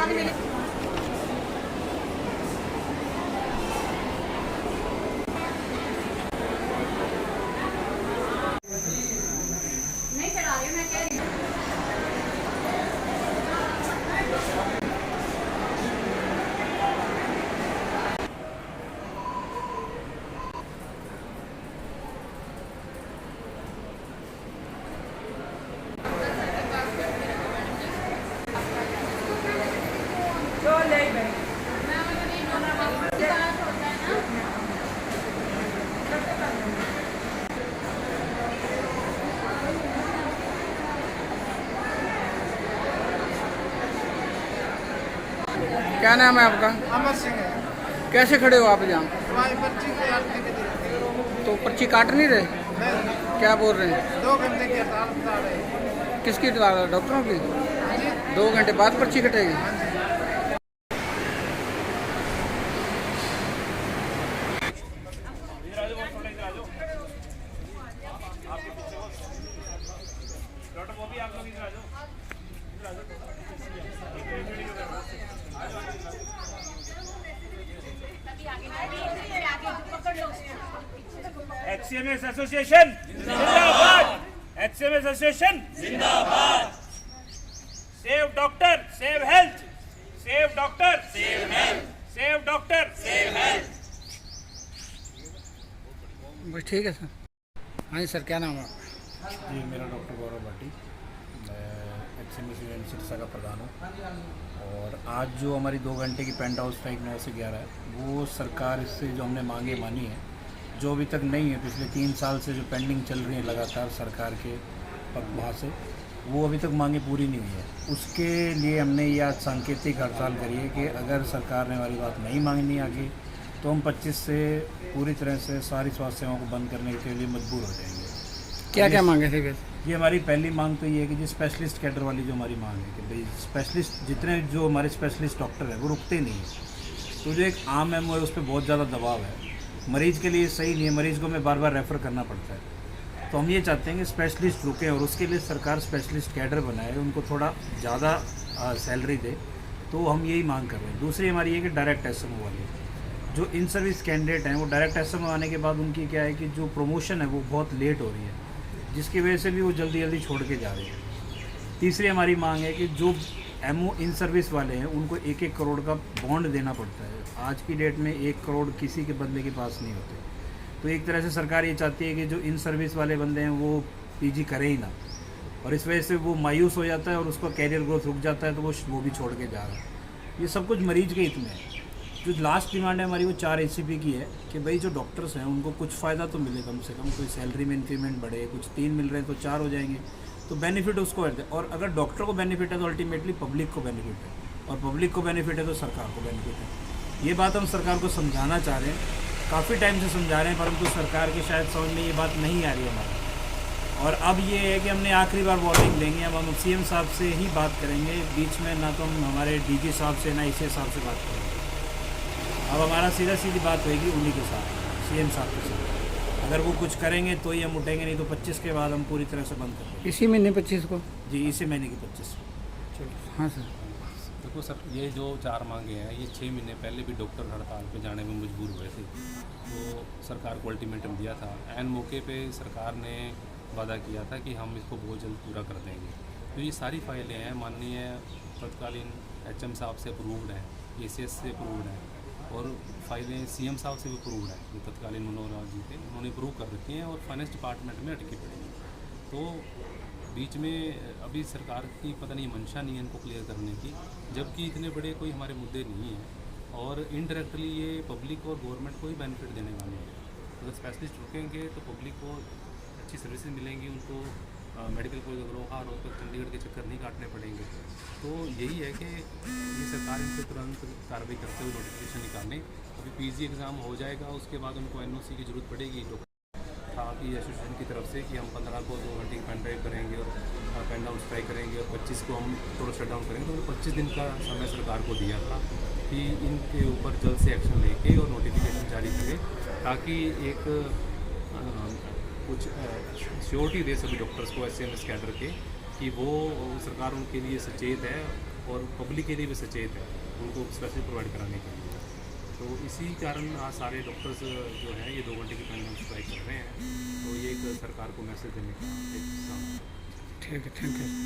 क्या नाम है आपका? अमर सिंह है। कैसे खड़े हो आप यहाँ? हमारी पर्ची काटने के लिए। तो पर्ची काट नहीं रहे? नहीं, क्या बोल रहे हैं? 2 घंटे की हड़ताल बता रहे हैं। किसकी हड़ताल? डॉक्टरों की? हाँ जी। 2 घंटे बाद पर्ची कटेगी? हाँ जी। HCMS एसोसिएशन जिंदाबाद। HCMS एसोसिएशन जिंदाबाद। Save doctor save health, save doctor save health, save doctor save health. बस ठीक है सर। हाँ जी सर, क्या नाम है? जी, मेरा डॉक्टर गौरव भाटी, मैं HCMS यूनियन सिरसा का प्रधान हूँ। और आज जो हमारी 2 घंटे की पेंट हाउस स्ट्राइक 9 से 11 है, वो सरकार से जो हमने मांगे मानी है, जो अभी तक नहीं है, पिछले 3 साल से जो पेंडिंग चल रही है लगातार सरकार के वहाँ से, वो अभी तक मांगे पूरी नहीं हुई है। उसके लिए हमने ये आज सांकेतिक हड़ताल करी है कि अगर सरकार ने हमारी बात नहीं मांगनी आगे, तो हम 25 से पूरी तरह से सारी स्वास्थ्य सेवाओं को बंद करने के लिए मजबूर हो जाएंगे। क्या क्या मांगे थे वैसे? ये हमारी पहली मांग तो ये है कि जो स्पेशलिस्ट कैडर वाली जो हमारी मांग है कि भाई स्पेशलिस्ट जितने जो हमारे स्पेशलिस्ट डॉक्टर हैं वो रुकते नहीं हैं। तो जो एक आम एमओ है उस पर बहुत ज़्यादा दबाव है, मरीज़ के लिए सही नहीं है, मरीज़ को हमें बार बार रेफ़र करना पड़ता है। तो हम ये चाहते हैं कि स्पेशलिस्ट रुकें और उसके लिए सरकार स्पेशलिस्ट कैडर बनाए, उनको थोड़ा ज़्यादा सैलरी दे। तो हम यही मांग कर रहे हैं। दूसरी हमारी ये कि डायरेक्ट एसएमओ वाले जो इन सर्विस कैंडिडेट हैं, वो डायरेक्ट एसएमओ आने के बाद उनकी क्या है कि जो प्रमोशन है वो बहुत लेट हो रही है, जिसकी वजह से भी वो जल्दी जल्दी छोड़ के जा रहे हैं। तीसरी हमारी मांग है कि जो एमओ इन सर्विस वाले हैं उनको 1-1 करोड़ का बॉन्ड देना पड़ता है। आज की डेट में 1 करोड़ किसी के बंदे के पास नहीं होते। तो एक तरह से सरकार ये चाहती है कि जो इन सर्विस वाले बंदे हैं वो पीजी करें ही ना, और इस वजह से वो मायूस हो जाता है और उसका कैरियर ग्रोथ रुक जाता है, तो वो भी छोड़ के जा रहा है। ये सब कुछ मरीज के हित में है। जो लास्ट डिमांड है हमारी वो 4 ACP की है कि भाई जो डॉक्टर्स हैं उनको कुछ फ़ायदा तो मिले, कम से कम कोई सैलरी में इंक्रीमेंट बढ़े, कुछ 3 मिल रहे हैं तो 4 हो जाएंगे, तो बेनिफिट उसको है। और अगर डॉक्टर को बेनिफिट है तो अल्टीमेटली पब्लिक को बेनिफिट है, और पब्लिक को बेनिफिट है तो सरकार को बेनिफिट है। ये बात हम सरकार को समझाना चाह रहे हैं, काफ़ी टाइम से समझा रहे हैं, परंतु सरकार के शायद समझ में ये बात नहीं आ रही है हमारी। और अब ये है कि हमने आखिरी बार वार्निंग देंगे। अब हम CM साहब से ही बात करेंगे, बीच में ना तो हम हमारे DG साहब से ना IC साहब से बात करेंगे। अब हमारा सीधी बात होगी उन्हीं के साथ, CM साहब के साथ। अगर वो कुछ करेंगे तो ही हम उठेंगे, नहीं तो 25 के बाद हम पूरी तरह से बंद कर देंगे। इसी महीने 25 को? जी, इसी महीने की 25 को। हाँ सर। देखो सर, ये जो 4 मांगे हैं, ये 6 महीने पहले भी डॉक्टर हड़ताल पे जाने में मजबूर हुए थे, तो सरकार को अल्टीमेटम दिया था। एन मौके पे सरकार ने वादा किया था कि हम इसको बहुत जल्द पूरा कर देंगे। तो ये सारी फाइलें हैं, माननीय तत्कालीन HM साहब से अप्रूव्ड हैं, ACS से अप्रूव्ड हैं, और फाइलें CM साहब से भी अप्रूव्ड हैं, जो तत्कालीन मनोहर लाल जी थे, उन्होंने अप्रूव कर रखी हैं और फाइनेंस डिपार्टमेंट में अटकी पड़ी हैं। तो बीच में अभी सरकार की पता नहीं मंशा नहीं है इनको क्लियर करने की, जबकि इतने बड़े कोई हमारे मुद्दे नहीं हैं, और इनडायरेक्टली ये पब्लिक और गवर्नमेंट को ही बेनिफिट देने वाले हैं। अगर स्पेशलिस्ट रुकेंगे तो पब्लिक को अच्छी सर्विसेज मिलेंगी, उनको मेडिकल कॉलेज अग्रोहा रोड पर चंडीगढ़ के चक्कर नहीं काटने पड़ेंगे। तो यही है कि ये सरकार इन पर तुरंत कार्रवाई करते हुए नोटिफिकेशन निकालें। अभी PG एग्ज़ाम हो जाएगा, उसके बाद उनको NOC की ज़रूरत पड़ेगी। जो था कि एसोसिएशन की तरफ से कि हम 15 को 2 घंटे की पेन ड्राइव करेंगे और पेन डाउन स्ट्राइक करेंगे, और 25 को हम थोड़ा शट डाउन करेंगे। तो 25 दिन का समय सरकार को दिया था कि इनके ऊपर जल्द से एक्शन लेके और नोटिफिकेशन जारी करें, ताकि एक कुछ श्योरिटी दे सभी डॉक्टर्स को HCMS कैडर के कि वो सरकार उनके लिए सचेत है और पब्लिक के लिए भी सचेत है उनको स्पेशलिस्ट प्रोवाइड कराने के लिए। तो इसी कारण आज सारे डॉक्टर्स जो हैं ये 2 घंटे की टाइम स्ट्राइक कर रहे हैं। तो ये एक सरकार को मैसेज देने का एक काम है। ठीक है, थैंक यू।